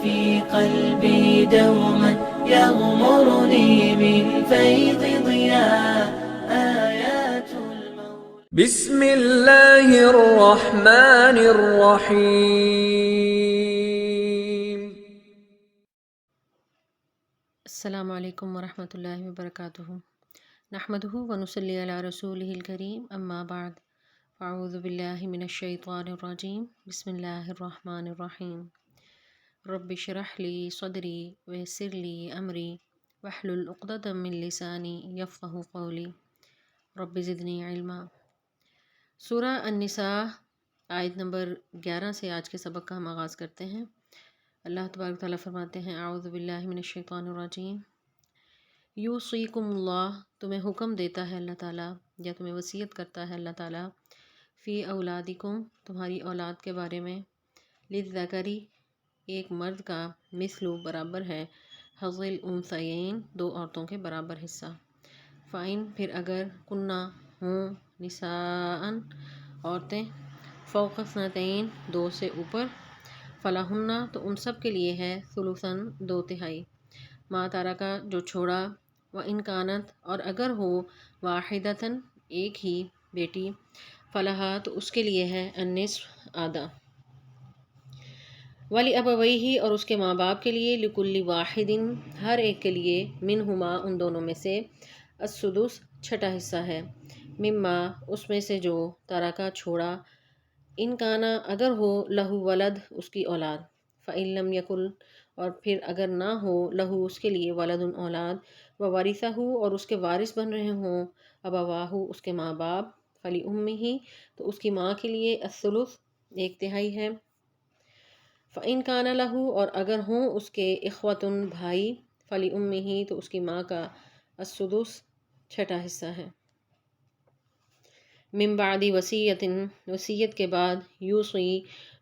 في قلبي دوما يغمرني من فيض ضياء آيات المولى. بسم اللہ الرحمن الرحیم۔ السلام علیکم ورحمۃ اللہ وبرکاتہ۔ نحمدہ ونصلی علی رسولہ الکریم، اما بعد، فاعوذ باللہ من الشیطان الرجیم، بسم اللہ الرحمن الرحیم۔ رب اشرح لی صدری ویسر لی امری واحلل عقدۃ من لسانی یفقہوا قولی، رب زدنی علما۔ سورہ النساء آیت نمبر 11 سے آج کے سبق کا ہم آغاز کرتے ہیں۔ اللہ تبارک تعالیٰ فرماتے ہیں، اعوذ باللہ من الشیطان الرجیم، یوصیکم اللہ، تمہیں حکم دیتا ہے اللہ تعالیٰ یا تمہیں وصیت کرتا ہے اللہ تعالیٰ، فی اولادکم، تمہاری اولاد کے بارے میں، للذکری، ایک مرد کا، مثل برابر ہے، حظ الانثیین، دو عورتوں کے برابر حصہ، فائن، پھر اگر، کنہ، ہوں، نساء، عورتیں، فوق اثنتین، دو سے اوپر، فلاہن، تو ان سب کے لیے ہے، ثلثاً، دو تہائی، ما ترکا، جو چھوڑا، و ان کانت، اور اگر ہو، واحدتاً، ایک ہی بیٹی، فلہا، تو اس کے لیے ہے، النصف، آدھا، ولی ابویہ، اور اس کے ماں باپ کے لیے، لکل واحد، ہر ایک کے لیے، منہما، ان دونوں میں سے، السدس، چھٹا حصہ ہے، مما، اس میں سے جو، ترکا، چھوڑا، ان کانا، اگر ہو، لہو ولد، اس کی اولاد، فإن لم یکن، اور پھر اگر نہ ہو، لہو، اس کے لیے، ولد، اولاد، وورثہ، اور اس کے وارث بن رہے ہوں، ابواہ، اس کے ماں باپ، فلأمہ، تو اس کی ماں کے لیے، الثلث، ایک تہائی ہے، فإن کان لہو، اور اگر ہوں اس کے، اخوۃ، بھائی، فلأمہ، تو اس کی ماں کا، السدس، چھٹا حصہ ہے، من بعد وصیت، وصیت کے بعد، یوصی،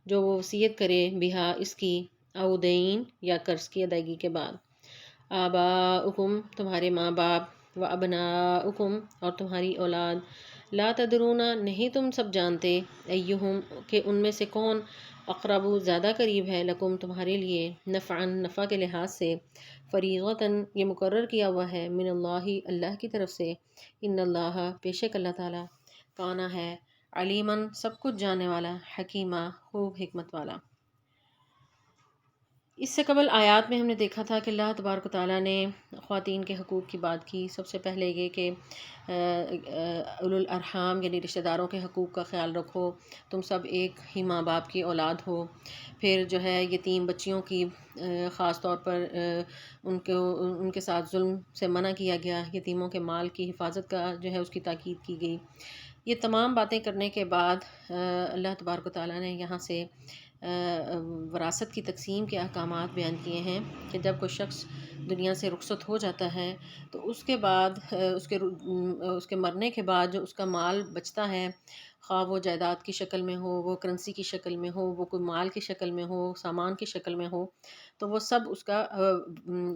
جو وہ وصیت کرے، بہا، اس کی، او دین، یا قرض کی ادائیگی کے بعد، آباؤکم، تمہارے ماں باپ، و ابناؤکم، اور تمہاری اولاد، لا تدرون، نہیں تم سب جانتے، ایہم، کہ ان میں سے کون، اقرب، زیادہ قریب ہے، لکم، تمہارے لیے، نفعاً، نفع کے لحاظ سے، فریضۃً، یہ مقرر کیا ہوا ہے، من اللہ، اللہ کی طرف سے، ان اللہ، بے شک اللہ تعالیٰ، کانا ہے، علیماً، سب کچھ جاننے والا، حکیمہ، خوب حکمت والا۔ اس سے قبل آیات میں ہم نے دیکھا تھا کہ اللہ تبارک و تعالیٰ نے خواتین کے حقوق کی بات کی۔ سب سے پہلے یہ کہ اولو الارحام، یعنی رشتہ داروں کے حقوق کا خیال رکھو، تم سب ایک ہی ماں باپ کی اولاد ہو۔ پھر جو ہے یتیم بچیوں کی خاص طور پر ان کے ساتھ ظلم سے منع کیا گیا، یتیموں کے مال کی حفاظت کا جو ہے اس کی تاکید کی گئی۔ یہ تمام باتیں کرنے کے بعد اللہ تبارک و تعالیٰ نے یہاں سے وراثت کی تقسیم کے احکامات بیان کیے ہیں کہ جب کوئی شخص دنیا سے رخصت ہو جاتا ہے تو اس کے بعد اس کے مرنے کے بعد جو اس کا مال بچتا ہے، خواہ وہ جائیداد کی شکل میں ہو، وہ کرنسی کی شکل میں ہو، وہ کوئی مال کی شکل میں ہو، سامان کی شکل میں ہو، تو وہ سب اس کا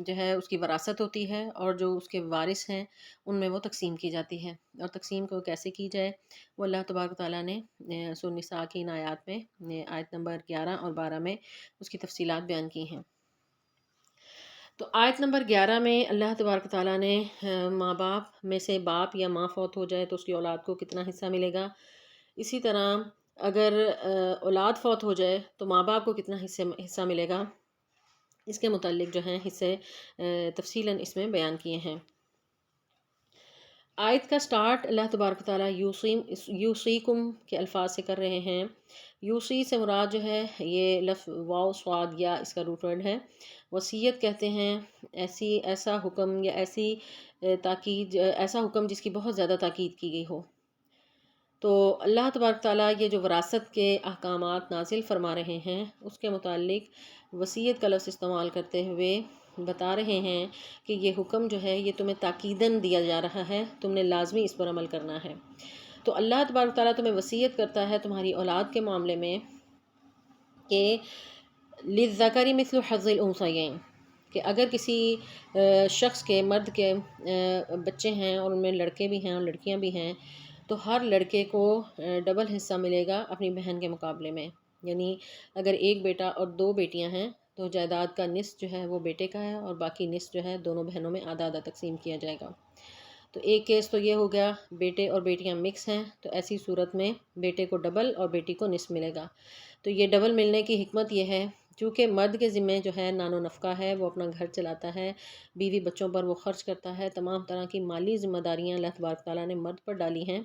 جو ہے اس کی وراثت ہوتی ہے، اور جو اس کے وارث ہیں ان میں وہ تقسیم کی جاتی ہے۔ اور تقسیم کو کیسے کی جائے وہ اللہ تبارک و تعالیٰ نے سورہ النساء کی ان آیات میں، آیت نمبر 11 اور 12 میں اس کی تفصیلات بیان کی ہیں۔ تو آیت نمبر 11 میں اللہ تبارک و تعالیٰ نے ماں باپ میں سے باپ یا ماں فوت ہو جائے تو اس کی اولاد کو کتنا حصہ ملے گا، اسی طرح اگر اولاد فوت ہو جائے تو ماں باپ کو کتنا حصہ ملے گا، اس کے متعلق جو ہیں حصے تفصیلاً اس میں بیان کیے ہیں۔ آیت کا سٹارٹ اللہ تبارک و تعالیٰ یوصیکم کے الفاظ سے کر رہے ہیں۔ یوصی سے مراد جو ہے یہ لفظ واو صاد یا اس کا روٹ ورڈ ہے۔ وصیت کہتے ہیں ایسا حکم یا ایسی تاکید، ایسا حکم جس کی بہت زیادہ تاکید کی گئی ہو۔ تو اللہ تبارک تعالیٰ یہ جو وراثت کے احکامات نازل فرما رہے ہیں اس کے متعلق وصیت کا لفظ استعمال کرتے ہوئے بتا رہے ہیں کہ یہ حکم جو ہے یہ تمہیں تاکیداً دیا جا رہا ہے، تم نے لازمی اس پر عمل کرنا ہے۔ تو اللہ تبارک تعالیٰ تمہیں وصیت کرتا ہے تمہاری اولاد کے معاملے میں کہ للذکر مثل حظ الانثیین، کہ اگر کسی شخص کے، مرد کے بچے ہیں اور ان میں لڑکے بھی ہیں اور لڑکیاں بھی ہیں، تو ہر لڑکے کو ڈبل حصہ ملے گا اپنی بہن کے مقابلے میں، یعنی اگر ایک بیٹا اور دو بیٹیاں ہیں تو جائیداد کا نصف جو ہے وہ بیٹے کا ہے اور باقی نصف جو ہے دونوں بہنوں میں آدھا آدھا تقسیم کیا جائے گا۔ تو ایک کیس تو یہ ہو گیا بیٹے اور بیٹیاں مکس ہیں، تو ایسی صورت میں بیٹے کو ڈبل اور بیٹی کو نصف ملے گا۔ تو یہ ڈبل ملنے کی حکمت یہ ہے چونکہ مرد کے ذمے جو ہے نان و نفقہ ہے، وہ اپنا گھر چلاتا ہے، بیوی بچوں پر وہ خرچ کرتا ہے، تمام طرح کی مالی ذمہ داریاں اللہ تبارک تعالیٰ نے مرد پر ڈالی ہیں،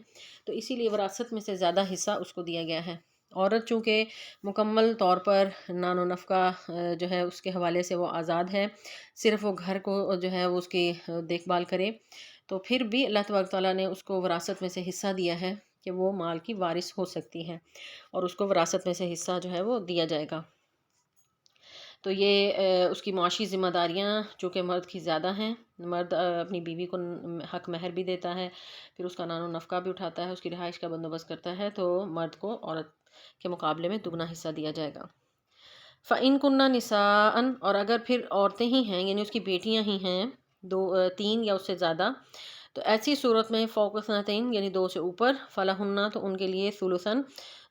تو اسی لیے وراثت میں سے زیادہ حصہ اس کو دیا گیا ہے۔ عورت چونکہ مکمل طور پر نان و نفقہ جو ہے اس کے حوالے سے وہ آزاد ہے، صرف وہ گھر کو جو ہے وہ اس کی دیکھ بھال کرے، تو پھر بھی اللہ تبارک تعالیٰ نے اس کو وراثت میں سے حصہ دیا ہے کہ وہ مال کی وارث ہو سکتی ہیں اور اس کو وراثت میں سے حصہ جو ہے وہ دیا جائے گا۔ تو یہ اس کی معاشی ذمہ داریاں چونکہ مرد کی زیادہ ہیں، مرد اپنی بیوی کو حق مہر بھی دیتا ہے، پھر اس کا نان و نفقہ بھی اٹھاتا ہے، اس کی رہائش کا بندوبست کرتا ہے، تو مرد کو عورت کے مقابلے میں دگنا حصہ دیا جائے گا۔ فَإِن كُنَّ نِسَاءً، اور اگر پھر عورتیں ہی ہیں یعنی اس کی بیٹیاں ہی ہیں، تین یا اس سے زیادہ، تو ایسی صورت میں فوق اثنتین یعنی 2 سے اوپر، فَلَهُنَّ، تو ان کے لیے ثلثاً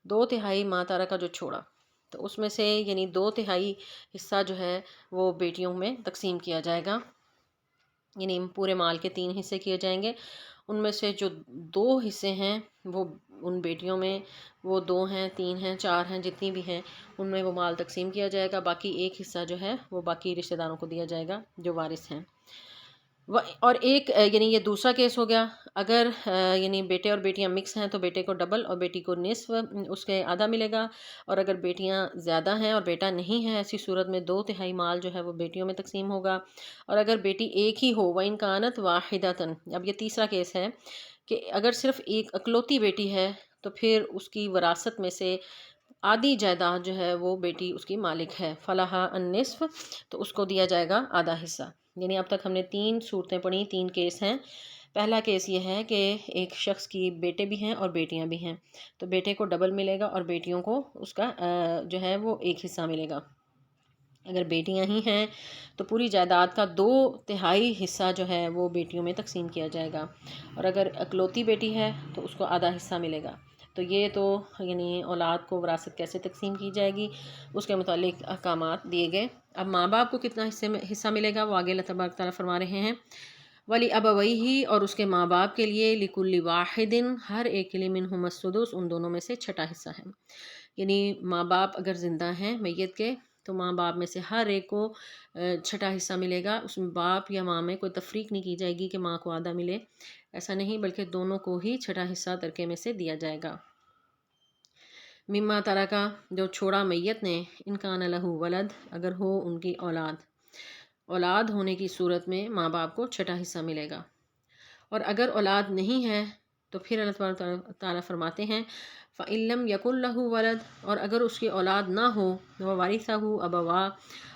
2/3 ما ترک جو چھوڑا، تو اس میں سے یعنی 2/3 حصہ جو ہے وہ بیٹیوں میں تقسیم کیا جائے گا، یعنی پورے مال کے 3 حصے کیے جائیں گے، ان میں سے جو 2 حصے ہیں وہ ان بیٹیوں میں، وہ 2 ہیں 3 ہیں 4 ہیں جتنی بھی ہیں، ان میں وہ مال تقسیم کیا جائے گا، باقی ایک حصہ جو ہے وہ باقی رشتہ داروں کو دیا جائے گا جو وارث ہیں۔ اور ایک یعنی یہ دوسرا کیس ہو گیا، اگر یعنی بیٹے اور بیٹیاں مکس ہیں تو بیٹے کو ڈبل اور بیٹی کو نصف اس کے آدھا ملے گا، اور اگر بیٹیاں زیادہ ہیں اور بیٹا نہیں ہے، ایسی صورت میں 2/3 مال جو ہے وہ بیٹیوں میں تقسیم ہوگا، اور اگر بیٹی ایک ہی ہو وَإِن كَانَتْ وَاحِدَةً، اب یہ تیسرا کیس ہے کہ اگر صرف ایک اکلوتی بیٹی ہے تو پھر اس کی وراثت میں سے آدھی جائیداد جو ہے وہ بیٹی اس کی مالک ہے، فَلَهَا النِّصْفُ، تو اس کو دیا جائے گا آدھا حصہ۔ یعنی اب تک ہم نے 3 صورتیں پڑھی، 3 کیس ہیں۔ پہلا کیس یہ ہے کہ ایک شخص کی بیٹے بھی ہیں اور بیٹیاں بھی ہیں، تو بیٹے کو ڈبل ملے گا اور بیٹیوں کو اس کا جو ہے وہ ایک حصہ ملے گا۔ اگر بیٹیاں ہی ہیں تو پوری جائیداد کا 2/3 حصہ جو ہے وہ بیٹیوں میں تقسیم کیا جائے گا، اور اگر اکلوتی بیٹی ہے تو اس کو آدھا حصہ ملے گا۔ تو یہ تو یعنی اولاد کو وراثت کیسے تقسیم کی جائے گی اس کے متعلق احکامات دیے گئے۔ اب ماں باپ کو کتنا حصہ ملے گا وہ آگے اللہ تبارک تعالیٰ فرما رہے ہیں، وَلِأَبَوَيْهِ، اور اس کے ماں باپ کے لیے، لِكُلِّ وَاحِدٍ، ہر ایک کے لیے، مِنْهُمَا السُّدُسُ، ان دونوں میں سے چھٹا حصہ ہے۔ یعنی ماں باپ اگر زندہ ہیں میت کے تو ماں باپ میں سے ہر ایک کو چھٹا حصہ ملے گا، اس میں باپ یا ماں میں کوئی تفریق نہیں کی جائے گی کہ ماں کو آدھا ملے، ایسا نہیں، بلکہ دونوں کو ہی چھٹا حصہ ترکے میں سے دیا جائے گا۔ مما ترکا، جو چھوڑا میت نے، ان کان لہ ولد، اگر ہو ان کی اولاد ہونے کی صورت میں ماں باپ کو چھٹا حصہ ملے گا، اور اگر اولاد نہیں ہے تو پھر اللہ تعالیٰ فرماتے ہیں فَإِن لَمْ يَكُن لَهُ وَلَد، اور اگر اس کی اولاد نہ ہو، وَوَرِثَهُ أَبَوَاهُ،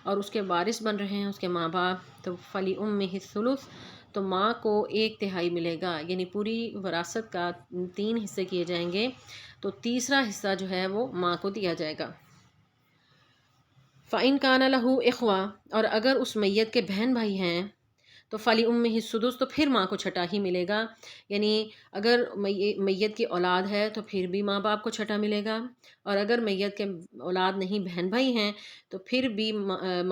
اور اس کے وارث بن رہے ہیں اس کے ماں باپ، تو فَلِأُمِّهِ الثُّلُثُ، تو ماں کو 1/3 ملے گا، یعنی پوری وراثت کا 3 حصے کیے جائیں گے تو تیسرا حصہ جو ہے وہ ماں کو دیا جائے گا۔ فَإِن كَانَ لَهُ إِخْوَةٌ، اور اگر اس میت کے بہن بھائی ہیں تو فَلِأُمِّهِ السُّدُسُ، تو پھر ماں کو چھٹا ہی ملے گا، یعنی اگر میت کی اولاد ہے تو پھر بھی ماں باپ کو چھٹا ملے گا، اور اگر میت کے اولاد نہیں بہن بھائی ہیں تو پھر بھی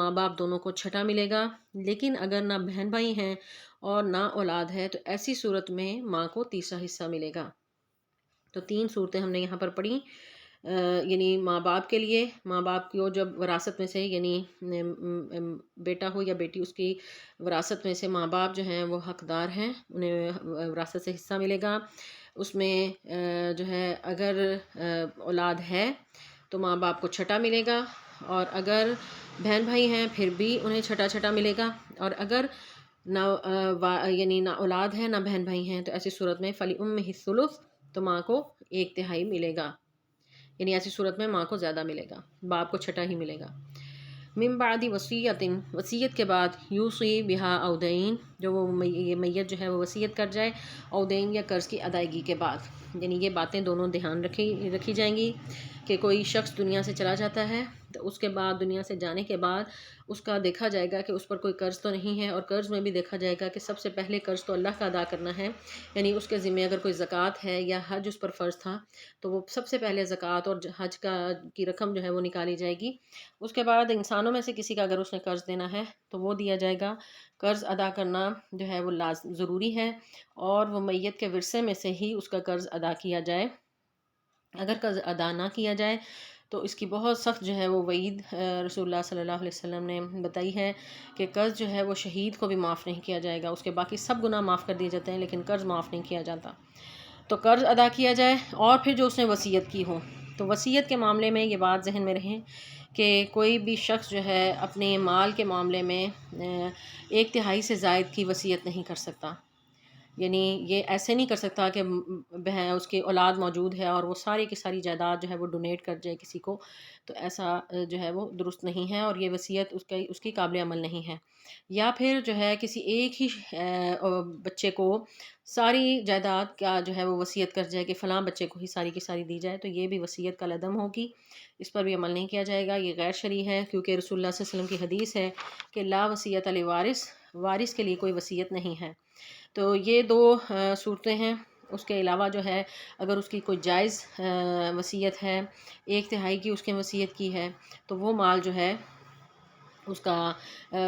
ماں باپ دونوں کو چھٹا ملے گا، لیکن اگر نہ بہن بھائی ہیں اور نہ اولاد ہے تو ایسی صورت میں ماں کو تیسرا حصہ ملے گا۔ تو 3 صورتیں ہم نے یہاں پر پڑھی، یعنی ماں باپ کے لیے، ماں باپ کو جب وراثت میں سے یعنی بیٹا ہو یا بیٹی، اس کی وراثت میں سے ماں باپ جو ہیں وہ حقدار ہیں، انہیں وراثت سے حصہ ملے گا، اس میں جو ہے اگر اولاد ہے تو ماں باپ کو چھٹا ملے گا، اور اگر بہن بھائی ہیں پھر بھی انہیں چھٹا ملے گا، اور اگر یعنی نہ اولاد ہے نہ بہن بھائی ہیں تو ایسی صورت میں فَلِأُمِّهِ الثُّلُثُ، تو ماں کو 1/3 ملے گا، یعنی ایسی صورت میں ماں کو زیادہ ملے گا، باپ کو چھٹا ہی ملے گا۔ من بعد وصیت، وصیت کے بعد، یوصی بہا او دین، جو وہ میت جو ہے وہ وصیت کر جائے، او دین یا قرض کی ادائیگی کے بعد، یعنی یہ باتیں دونوں دھیان رکھی جائیں گی کہ کوئی شخص دنیا سے چلا جاتا ہے تو اس کے بعد دنیا سے جانے کے بعد اس کا دیکھا جائے گا کہ اس پر کوئی قرض تو نہیں ہے، اور قرض میں بھی دیکھا جائے گا کہ سب سے پہلے قرض تو اللہ کا ادا کرنا ہے، یعنی اس کے ذمہ اگر کوئی زکوٰۃ ہے یا حج اس پر فرض تھا تو وہ سب سے پہلے زکوٰۃ اور حج کی رقم جو ہے وہ نکالی جائے گی۔ اس کے بعد انسانوں میں سے کسی کا اگر اس نے قرض دینا ہے تو وہ دیا جائے گا۔ قرض ادا کرنا جو ہے وہ ضروری ہے، اور وہ میت کے ورثے میں سے ہی اس کا قرض ادا کیا جائے۔ اگر قرض ادا نہ کیا جائے تو اس کی بہت سخت جو ہے وہ وعید رسول اللہ صلی اللہ علیہ وسلم نے بتائی ہے کہ قرض جو ہے وہ شہید کو بھی معاف نہیں کیا جائے گا، اس کے باقی سب گناہ معاف کر دیے جاتے ہیں لیکن قرض معاف نہیں کیا جاتا۔ تو قرض ادا کیا جائے، اور پھر جو اس نے وصیت کی ہو، تو وصیت کے معاملے میں یہ بات ذہن میں رہیں کہ کوئی بھی شخص جو ہے اپنے مال کے معاملے میں 1/3 سے زائد کی وصیت نہیں کر سکتا، یعنی یہ ایسے نہیں کر سکتا کہ اس کی اولاد موجود ہے اور وہ ساری کی ساری جائیداد جو ہے وہ ڈونیٹ کر جائے کسی کو، تو ایسا جو ہے وہ درست نہیں ہے، اور یہ وصیت اس کی قابل عمل نہیں ہے۔ یا پھر جو ہے کسی ایک ہی بچے کو ساری جائیداد کا جو ہے وہ وصیت کر جائے کہ فلاں بچے کو ہی ساری کی ساری دی جائے، تو یہ بھی وصیت کا عدم ہوگی، اس پر بھی عمل نہیں کیا جائے گا، یہ غیر شرعی ہے، کیونکہ رسول اللہ صلی اللہ علیہ وسلم کی حدیث ہے کہ لا وصیت لوارث، وارث کے لیے کوئی وصیت نہیں ہے۔ تو یہ دو صورتیں ہیں۔ اس کے علاوہ جو ہے اگر اس کی کوئی جائز وصیت ہے، 1/3 کی اس کے وصیت کی ہے، تو وہ مال جو ہے اس کا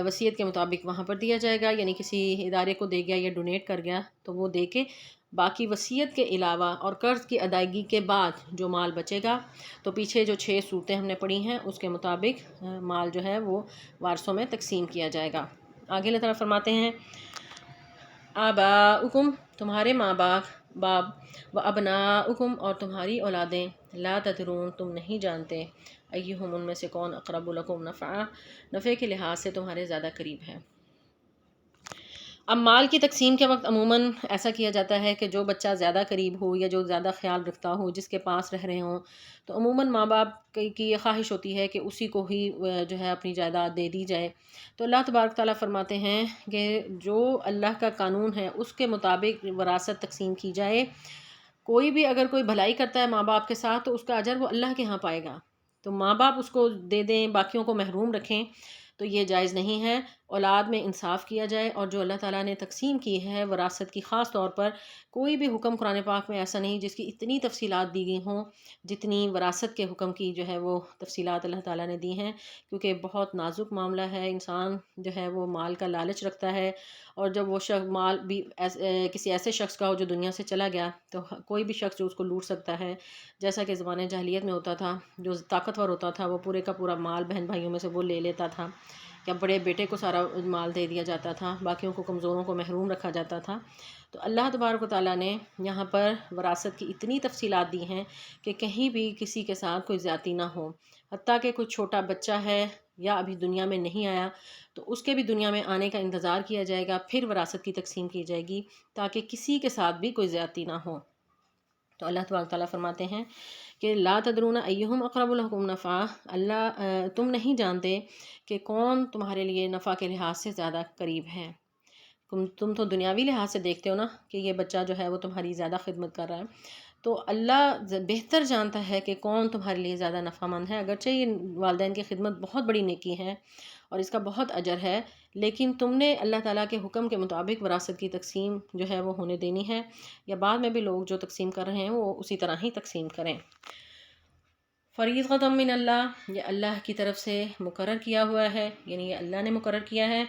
وصیت کے مطابق وہاں پر دیا جائے گا، یعنی کسی ادارے کو دے گیا یا ڈونیٹ کر گیا تو وہ دے کے باقی وصیت کے علاوہ اور قرض کی ادائیگی کے بعد جو مال بچے گا، تو پیچھے جو 6 صورتیں ہم نے پڑھی ہیں اس کے مطابق مال جو ہے وہ وارثوں میں تقسیم کیا جائے گا۔ آگے اللہ تعالیٰ فرماتے ہیں آباؤکم، تمہارے ماں باپ، و ابناؤکم، اور تمہاری اولادیں، لا تدرون، تم نہیں جانتے، ایہم، ان میں سے کون، اقرب لکم نفعا، نفع کے لحاظ سے تمہارے زیادہ قریب ہے۔ اب مال کی تقسیم کے وقت عموماً ایسا کیا جاتا ہے کہ جو بچہ زیادہ قریب ہو یا جو زیادہ خیال رکھتا ہو، جس کے پاس رہ رہے ہوں، تو عموماً ماں باپ کی یہ خواہش ہوتی ہے کہ اسی کو ہی جو ہے اپنی جائیداد دے دی جائے۔ تو اللہ تبارک تعالیٰ فرماتے ہیں کہ جو اللہ کا قانون ہے اس کے مطابق وراثت تقسیم کی جائے۔ کوئی بھی اگر کوئی بھلائی کرتا ہے ماں باپ کے ساتھ تو اس کا اجر وہ اللہ کے ہاں پائے گا، تو ماں باپ اس کو دے دیں، باقیوں کو محروم رکھیں، تو یہ جائز نہیں ہے۔ اولاد میں انصاف کیا جائے، اور جو اللہ تعالیٰ نے تقسیم کی ہے وراثت کی، خاص طور پر کوئی بھی حکم قرآن پاک میں ایسا نہیں جس کی اتنی تفصیلات دی گئی ہوں جتنی وراثت کے حکم کی جو ہے وہ تفصیلات اللہ تعالیٰ نے دی ہیں، کیونکہ بہت نازک معاملہ ہے۔ انسان جو ہے وہ مال کا لالچ رکھتا ہے، اور جب وہ شخص مال بھی کسی ایسے شخص کا ہو جو دنیا سے چلا گیا، تو کوئی بھی شخص جو اس کو لوٹ سکتا ہے، جیسا کہ زمانے جاہلیت میں ہوتا تھا، جو طاقتور ہوتا تھا وہ پورے کا پورا مال بہن بھائیوں میں سے وہ لے لیتا تھا، یا بڑے بیٹے کو سارا مال دے دیا جاتا تھا، باقیوں کو، کمزوروں کو محروم رکھا جاتا تھا۔ تو اللہ تبارک و تعالیٰ نے یہاں پر وراثت کی اتنی تفصیلات دی ہیں کہ کہیں بھی کسی کے ساتھ کوئی زیادتی نہ ہو، حتیٰ کہ کوئی چھوٹا بچہ ہے یا ابھی دنیا میں نہیں آیا تو اس کے بھی دنیا میں آنے کا انتظار کیا جائے گا، پھر وراثت کی تقسیم کی جائے گی تاکہ کسی کے ساتھ بھی کوئی زیادتی نہ ہو۔ تو اللہ تبارک تعالیٰ فرماتے ہیں کہ لا تدرون ایہم اقرب لکم نفعا، اللہ تم نہیں جانتے کہ کون تمہارے لیے نفع کے لحاظ سے زیادہ قریب ہے۔ تم تو دنیاوی لحاظ سے دیکھتے ہو نا کہ یہ بچہ جو ہے وہ تمہاری زیادہ خدمت کر رہا ہے، تو اللہ بہتر جانتا ہے کہ کون تمہارے لیے زیادہ نفع مند ہے۔ اگرچہ یہ والدین کی خدمت بہت بڑی نیکی ہے اور اس کا بہت اجر ہے، لیکن تم نے اللہ تعالیٰ کے حکم کے مطابق وراثت کی تقسیم جو ہے وہ ہونے دینی ہے، یا بعد میں بھی لوگ جو تقسیم کر رہے ہیں وہ اسی طرح ہی تقسیم کریں۔ فریضۃ من اللہ، یہ اللہ کی طرف سے مقرر کیا ہوا ہے، یعنی یہ اللہ نے مقرر کیا ہے،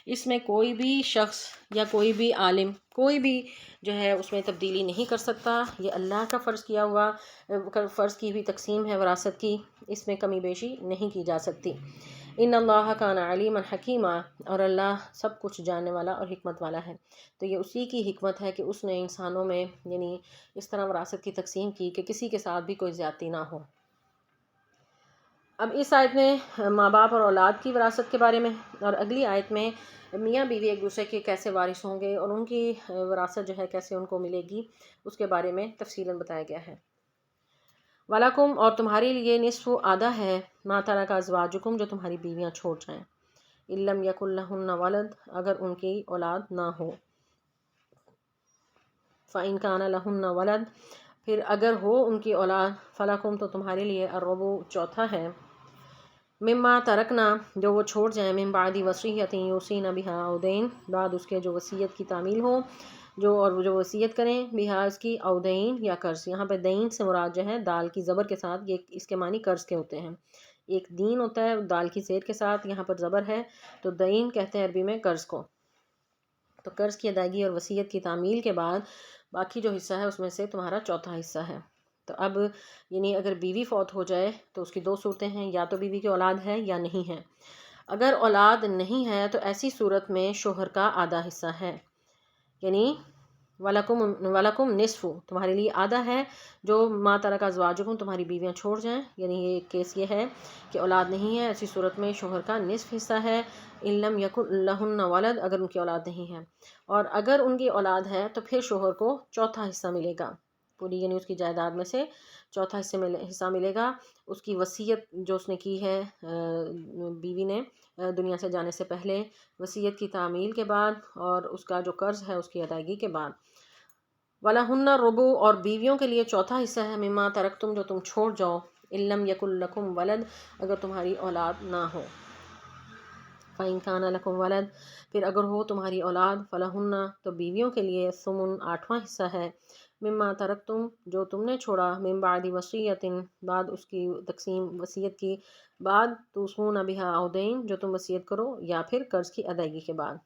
اس میں کوئی بھی شخص یا کوئی بھی عالم، کوئی بھی جو ہے اس میں تبدیلی نہیں کر سکتا۔ یہ اللہ کا فرض کی ہوئی تقسیم ہے وراثت کی، اس میں کمی بیشی نہیں کی جا سکتی۔ ان اللہ کان علیما حکیما، اور اللہ سب کچھ جاننے والا اور حکمت والا ہے۔ تو یہ اسی کی حکمت ہے کہ اس نے انسانوں میں یعنی اس طرح وراثت کی تقسیم کی کہ کسی کے ساتھ بھی کوئی زیادتی نہ ہو۔ اب اس آیت میں ماں باپ اور اولاد کی وراثت کے بارے میں، اور اگلی آیت میں میاں بیوی ایک دوسرے کے کیسے وارث ہوں گے اور ان کی وراثت جو ہے کیسے ان کو ملے گی، اس کے بارے میں تفصیلاً بتایا گیا ہے۔ وَلَكُمْ، اور تمہارے لیے، نصف، آدھا ہے، مَا تَرَكَ أَزْوَاجُكُمْ، جو تمہاری بیویاں چھوڑ جائیں، إِن لَّمْ يَكُن لَّهُنَّ وَلَدٌ، اگر ان کی اولاد نہ ہو، فَإِن كَانَ لَهُنَّ وَلَدٌ، پھر اگر ہو ان کی اولاد، فَلَكُمْ، تو تمہارے لیے، الرُّبُعُ، چوتھا ہے، مما ترکنا جو وہ چھوڑ جائیں، من بعد وصیۃ یوصین بہا او دین بعد اس کے جو وصیت کی تعمیل ہو، جو وصیت کریں بہا اس کی، او دین یا قرض۔ یہاں پہ دین سے مراد جو ہے دال کی زبر کے ساتھ، یہ اس کے معنی قرض کے ہوتے ہیں۔ ایک دین ہوتا ہے دال کی زیر کے ساتھ، یہاں پر زبر ہے تو دین کہتے ہیں عربی میں قرض کو۔ تو قرض کی ادائیگی اور وصیت کی تعمیل کے بعد باقی جو حصہ ہے اس میں سے تمہارا چوتھا حصہ ہے۔ تو اب یعنی اگر بیوی فوت ہو جائے تو اس کی دو صورتیں ہیں، یا تو بیوی کی اولاد ہے یا نہیں ہے۔ اگر اولاد نہیں ہے تو ایسی صورت میں شوہر کا آدھا حصہ ہے، یعنی وَلَكُمْ نِصْفُ تمہارے لیے آدھا ہے جو ما ترک ازواجکم تمہاری بیویاں چھوڑ جائیں، یعنی یہ کیس یہ ہے کہ اولاد نہیں ہے، ایسی صورت میں شوہر کا نصف حصہ ہے، ان لم یکن لہن ولد اگر ان کی اولاد نہیں ہے، اور اگر ان کی اولاد ہے تو پھر شوہر کو چوتھا حصہ ملے گا، پوری یعنی اس کی جائیداد میں سے چوتھا حصہ ملے گا۔ اس کی وصیت جو اس نے کی ہے بیوی نے دنیا سے جانے سے پہلے، وصیت کی تعمیل کے بعد، اور اس کا جو قرض ہے اس کی ادائیگی کے بعد۔ وَلَهُنَّ الرُّبُعُ اور بیویوں کے لیے چوتھا حصہ ہے، مما ترکتم جو تم چھوڑ جاؤ، ان لم یکن لکم ولد اگر تمہاری اولاد نہ ہو۔ فَإِن كَانَ لَكُمْ وَلَد پھر اگر ہو تمہاری اولاد، فَلَهُنَّ تو بیویوں کے لیے ثمن آٹھواں حصہ ہے، مما ترکتم جو تم نے چھوڑا، من بعد وصیت بعد اس کی تقسیم وصیت کی بعد، توصون بہا او دین جو تم وصیت کرو یا پھر قرض کی ادائیگی کے بعد۔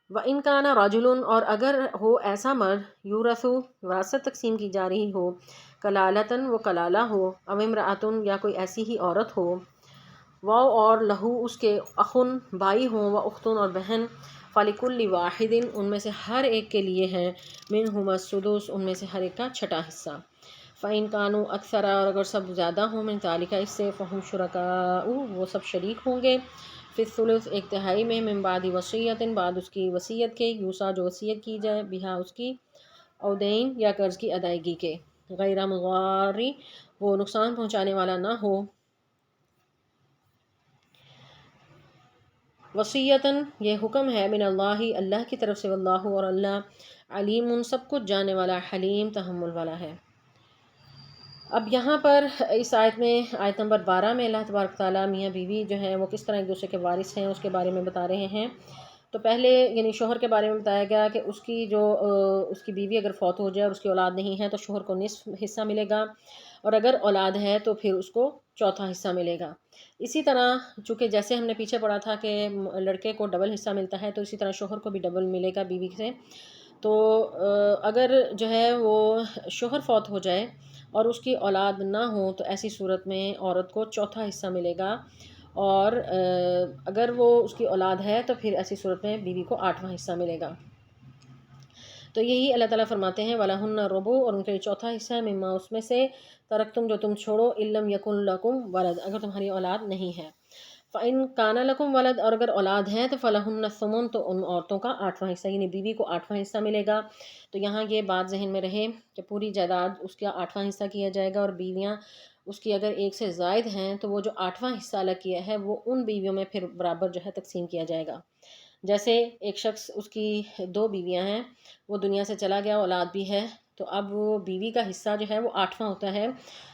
وَإِن كَانَ رَجُلٌ اور اگر ہو ایسا مرد، یورث وراثت تقسیم کی جا رہی ہو، کلالتاً وہ کلالہ ہو، او امرأتن یا کوئی ایسی ہی عورت ہو، واو اور لہو اس کے اخن بھائی ہوں، و اختن اور بہن، فلکل واحد ان میں سے ہر ایک کے لیے ہے، منہما السدس ان میں سے ہر ایک کا چھٹا حصہ۔ فَإِن كَانُوا أَكْثَرَ اور اگر سب زیادہ ہوں، من ذَلِكَ اس سے، فَهُمْ شُرَكَاءُ وہ سب شریک ہوں گے، فی الثلث ایک تہائی میں، من بعد وصیت بعد اس کی وصیت کے، یوصا جو وصیت کی جائے، بہا اس کی، او دین یا قرض کی ادائیگی کے، غیر مضاری وہ نقصان پہنچانے والا نہ ہو، وصیتاً یہ حکم ہے، من اللہ اللہ کی طرف سے، واللہ اور اللہ علیم سب کچھ جاننے والا، حلیم تحمل والا ہے۔ اب یہاں پر اس آیت میں آیت نمبر 12 میں اللہ تبارک تعالیٰ میاں بیوی جو ہیں وہ کس طرح ایک دوسرے کے وارث ہیں اس کے بارے میں بتا رہے ہیں۔ تو پہلے یعنی شوہر کے بارے میں بتایا گیا کہ اس کی بیوی اگر فوت ہو جائے اور اس کی اولاد نہیں ہے تو شوہر کو نصف حصہ ملے گا، اور اگر اولاد ہے تو پھر اس کو چوتھا حصہ ملے گا۔ اسی طرح چونکہ جیسے ہم نے پیچھے پڑھا تھا کہ لڑکے کو ڈبل حصہ ملتا ہے، تو اسی طرح شوہر کو بھی ڈبل ملے گا بیوی سے۔ تو اگر جو ہے وہ شوہر فوت ہو جائے اور اس کی اولاد نہ ہو تو ایسی صورت میں عورت کو چوتھا حصہ ملے گا، اور اگر وہ اس کی اولاد ہے تو پھر ایسی صورت میں بیوی کو آٹھواں حصہ ملے گا۔ تو یہی اللہ تعالیٰ فرماتے ہیں، وَلَهُنَّ الرُّبُعُ اور ان کے لیے چوتھا حصہ ہے، مما اس میں سے، ترکتم جو تم چھوڑو، ان لم یکن لکم ولد اگر تمہاری اولاد نہیں ہے، فَإِن كَانَ لَكُمْ وَلَد اور اگر اولاد ہے تو فَلَهُنَّ الثُّمُنُ تو ان عورتوں کا آٹھواں حصہ، یعنی بیوی کو آٹھواں حصہ ملے گا۔ تو یہاں یہ بات ذہن میں رہے کہ پوری جائیداد اس کا آٹھواں حصہ کیا جائے گا، اور بیویاں اس کی اگر ایک سے زائد ہیں تو وہ جو آٹھواں حصہ الگ کیا ہے وہ ان بیویوں میں پھر برابر جو ہے تقسیم کیا جائے گا۔ جیسے ایک شخص اس کی دو بیویاں ہیں، وہ دنیا سے چلا گیا، اولاد بھی ہے، تو اب وہ بیوی کا حصہ جو ہے وہ آٹھواں ہوتا ہے،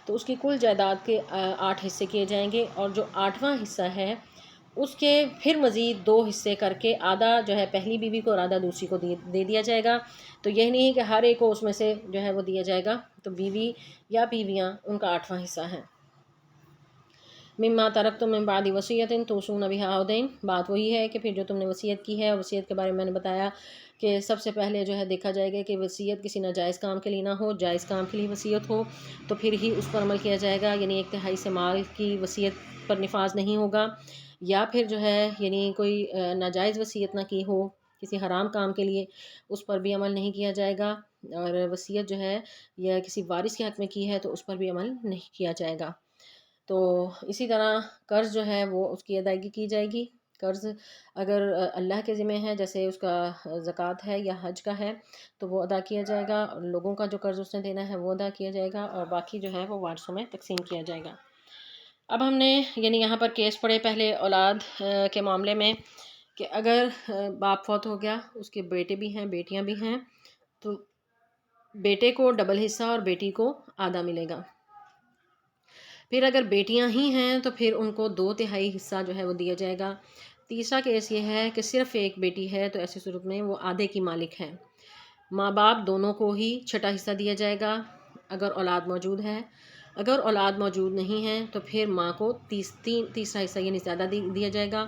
تو اس کی کل جائیداد کے 8 حصے کیے جائیں گے، اور جو آٹھواں حصہ ہے اس کے پھر مزید 2 حصے کر کے آدھا جو ہے پہلی بیوی کو اور آدھا دوسری کو دے دیا جائے گا۔ تو یہ نہیں کہ ہر ایک کو اس میں سے جو ہے وہ دیا جائے گا، تو بیوی یا بیویاں ان کا آٹھواں حصہ ہے۔ مما ترکتم من بعد وصیت توصون بہا او دین بات وہی ہے کہ پھر جو تم نے وصیت کی ہے، وصیت کے بارے میں نے بتایا کہ سب سے پہلے جو ہے دیکھا جائے گا کہ وصیت کسی ناجائز کام کے لیے نہ ہو، جائز کام کے لیے وصیت ہو تو پھر ہی اس پر عمل کیا جائے گا، یعنی 1/3 سے مال کی وصیت پر نفاذ نہیں ہوگا، یا پھر جو ہے یعنی کوئی ناجائز وصیت نہ کی ہو کسی حرام کام کے لیے، اس پر بھی عمل نہیں کیا جائے گا، اور وصیت جو ہے یا کسی وارث کے حق میں کی ہے تو اس پر بھی عمل نہیں کیا جائے گا۔ تو اسی طرح قرض جو ہے وہ اس کی ادائیگی کی جائے گی۔ قرض اگر اللہ کے ذمہ ہے، جیسے اس کا زکوٰۃ ہے یا حج کا ہے، تو وہ ادا کیا جائے گا، اور لوگوں کا جو قرض اس نے دینا ہے وہ ادا کیا جائے گا، اور باقی جو ہے وہ وارثوں میں تقسیم کیا جائے گا۔ اب ہم نے یعنی یہاں پر کیس پڑھے پہلے اولاد کے معاملے میں کہ اگر باپ فوت ہو گیا، اس کے بیٹے بھی ہیں بیٹیاں بھی ہیں، تو بیٹے کو ڈبل حصہ اور بیٹی کو آدھا ملے گا۔ پھر اگر بیٹیاں ہی ہیں تو پھر ان کو 2/3 حصہ جو ہے وہ دیا جائے گا۔ تیسرا کیس یہ ہے کہ صرف ایک بیٹی ہے تو ایسی صورت میں وہ آدھے کی مالک ہے۔ ماں باپ دونوں کو ہی چھٹا حصہ دیا جائے گا اگر اولاد موجود ہے۔ اگر اولاد موجود نہیں ہے تو پھر ماں کو تیسرا حصہ یعنی زیادہ دیا جائے گا،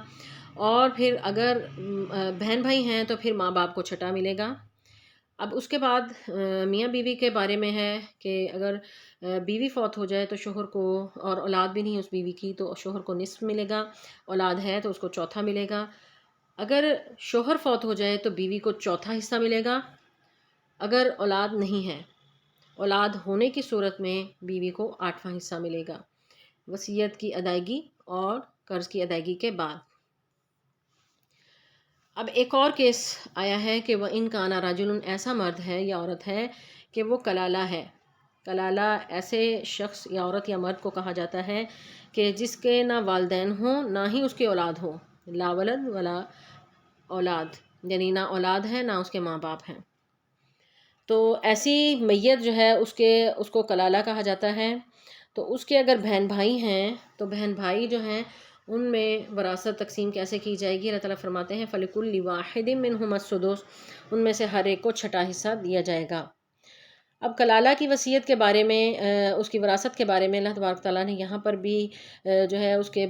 اور پھر اگر بہن بھائی ہیں تو پھر ماں باپ کو چھٹا ملے گا۔ اب اس کے بعد میاں بیوی کے بارے میں ہے کہ اگر بیوی فوت ہو جائے تو شوہر کو، اور اولاد بھی نہیں اس بیوی کی، تو شوہر کو نصف ملے گا، اولاد ہے تو اس کو چوتھا ملے گا۔ اگر شوہر فوت ہو جائے تو بیوی کو چوتھا حصہ ملے گا اگر اولاد نہیں ہے۔ اولاد ہونے کی صورت میں بیوی کو 8واں حصہ ملے گا وصیت کی ادائیگی اور قرض کی ادائیگی کے بعد۔ اب ایک اور کیس آیا ہے کہ وہ ان کانا رجل، ایسا مرد ہے یا عورت ہے کہ وہ کلالہ ہے۔ کلالہ ایسے شخص یا عورت یا مرد کو کہا جاتا ہے کہ جس کے نہ والدین ہوں نہ ہی اس کی اولاد ہو، لا ولد ولا اولاد، یعنی نہ اولاد ہے نہ اس کے ماں باپ ہیں۔ تو ایسی میت جو ہے اس کو کلالہ کہا جاتا ہے۔ تو اس کے اگر بہن بھائی ہیں تو بہن بھائی جو ہیں ان میں وراثت تقسیم کیسے کی جائے گی؟ اللہ تعالیٰ فرماتے ہیں فَلِكُلِّ وَاحِدٍ مِّنْهُمَا السُّدُسُ، ان میں سے ہر ایک کو چھٹا حصہ دیا جائے گا۔ اب کلالہ کی وصیت کے بارے میں، اس کی وراثت کے بارے میں اللہ تبارک تعالیٰ نے یہاں پر بھی جو ہے اس کے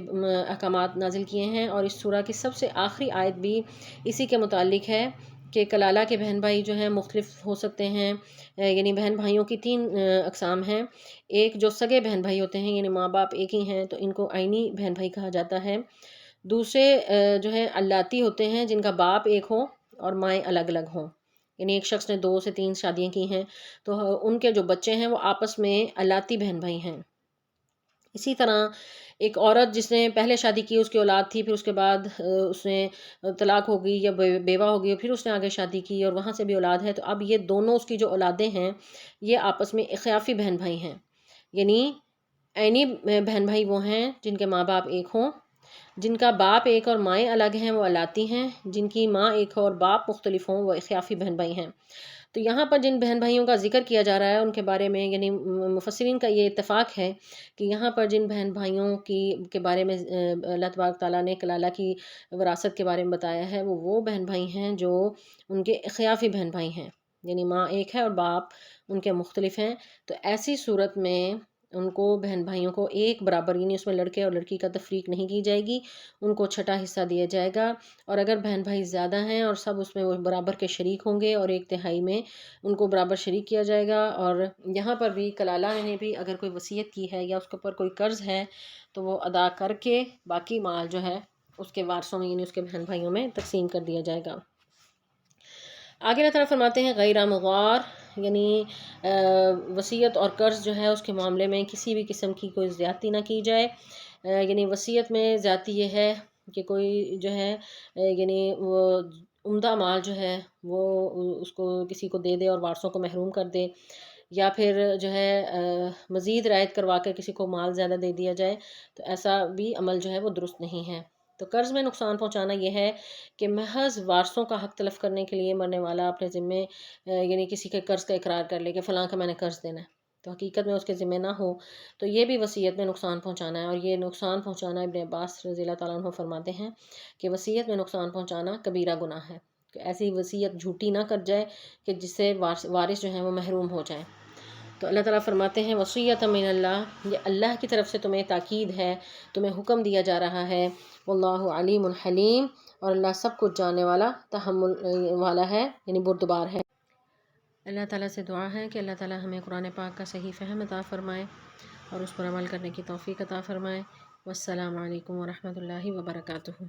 احکامات نازل کیے ہیں، اور اس سورہ کی سب سے آخری آیت بھی اسی کے متعلق ہے کہ کلالہ کے بہن بھائی جو ہیں مختلف ہو سکتے ہیں، یعنی بہن بھائیوں کی 3 اقسام ہیں۔ ایک جو سگے بہن بھائی ہوتے ہیں، یعنی ماں باپ ایک ہی ہیں تو ان کو عینی بہن بھائی کہا جاتا ہے۔ دوسرے جو ہیں اللاتی ہوتے ہیں جن کا باپ ایک ہو اور مائیں الگ الگ ہوں، یعنی ایک شخص نے 2 سے 3 شادیاں کی ہیں تو ان کے جو بچے ہیں وہ آپس میں اللاتی بہن بھائی ہیں۔ اسی طرح ایک عورت جس نے پہلے شادی کی، اس کی اولاد تھی، پھر اس کے بعد اس نے طلاق ہو گئی یا بیوہ ہو گئی، پھر اس نے آگے شادی کی اور وہاں سے بھی اولاد ہے، تو اب یہ دونوں اس کی جو اولادیں ہیں یہ آپس میں اخیافی بہن بھائی ہیں، یعنی عینی بہن بھائی وہ ہیں جن کے ماں باپ ایک ہوں، جن کا باپ ایک اور مائیں الگ ہیں وہ اللاتی ہیں، جن کی ماں ایک اور باپ مختلف ہوں وہ اخیافی بہن بھائی ہیں۔ تو یہاں پر جن بہن بھائیوں کا ذکر کیا جا رہا ہے ان کے بارے میں، یعنی مفسرین کا یہ اتفاق ہے کہ یہاں پر جن بہن بھائیوں کے بارے میں اللہ تبارک تعالیٰ نے کلالہ کی وراثت کے بارے میں بتایا ہے وہ بہن بھائی ہیں جو ان کے اخیافی بہن بھائی ہیں، یعنی ماں ایک ہے اور باپ ان کے مختلف ہیں۔ تو ایسی صورت میں ان کو بہن بھائیوں کو ایک برابر، یعنی اس میں لڑکے اور لڑکی کا تفریق نہیں کی جائے گی، ان کو چھٹا حصہ دیا جائے گا۔ اور اگر بہن بھائی زیادہ ہیں اور سب اس میں وہ برابر کے شریک ہوں گے اور 1/3 میں ان کو برابر شریک کیا جائے گا۔ اور یہاں پر بھی کلالہ نے بھی اگر کوئی وصیت کی ہے یا اس کے اوپر کوئی قرض ہے تو وہ ادا کر کے باقی مال جو ہے اس کے وارثوں میں، یعنی اس کے بہن بھائیوں میں تقسیم کر دیا جائے گا۔ آگے اللہ تعالیٰ فرماتے ہیں غیر مغار، یعنی وصیت اور قرض جو ہے اس کے معاملے میں کسی بھی قسم کی کوئی زیادتی نہ کی جائے۔ یعنی وصیت میں زیادتی یہ ہے کہ کوئی جو ہے یعنی وہ عمدہ مال جو ہے وہ اس کو کسی کو دے دے اور وارثوں کو محروم کر دے، یا پھر جو ہے مزید رعایت کروا کے کسی کو مال زیادہ دے دیا جائے، تو ایسا بھی عمل جو ہے وہ درست نہیں ہے۔ تو قرض میں نقصان پہنچانا یہ ہے کہ محض وارثوں کا حق تلف کرنے کے لیے مرنے والا اپنے ذمے یعنی کسی کے قرض کا اقرار کر لے کہ فلاں کا میں نے قرض دینا ہے، تو حقیقت میں اس کے ذمے نہ ہو، تو یہ بھی وصیت میں نقصان پہنچانا ہے۔ اور یہ نقصان پہنچانا ابن عباس رضی اللہ تعالیٰ عنہ فرماتے ہیں کہ وصیت میں نقصان پہنچانا کبیرہ گناہ ہے، کہ ایسی وصیت جھوٹی نہ کر جائے کہ جس سے وارث جو ہیں وہ محروم ہو جائیں۔ تو اللہ تعالیٰ فرماتے ہیں وصیۃ من اللہ، یہ اللہ کی طرف سے تمہیں تاکید ہے، تمہیں حکم دیا جا رہا ہے۔ واللہ علیم حلیم، اور اللہ سب کچھ جاننے والا، تحمل والا ہے، یعنی بردبار ہے۔ اللہ تعالیٰ سے دعا ہے کہ اللہ تعالیٰ ہمیں قرآن پاک کا صحیح فہم عطا فرمائے اور اس پر عمل کرنے کی توفیق عطا فرمائے۔ والسلام علیکم ورحمۃ اللہ وبرکاتہ۔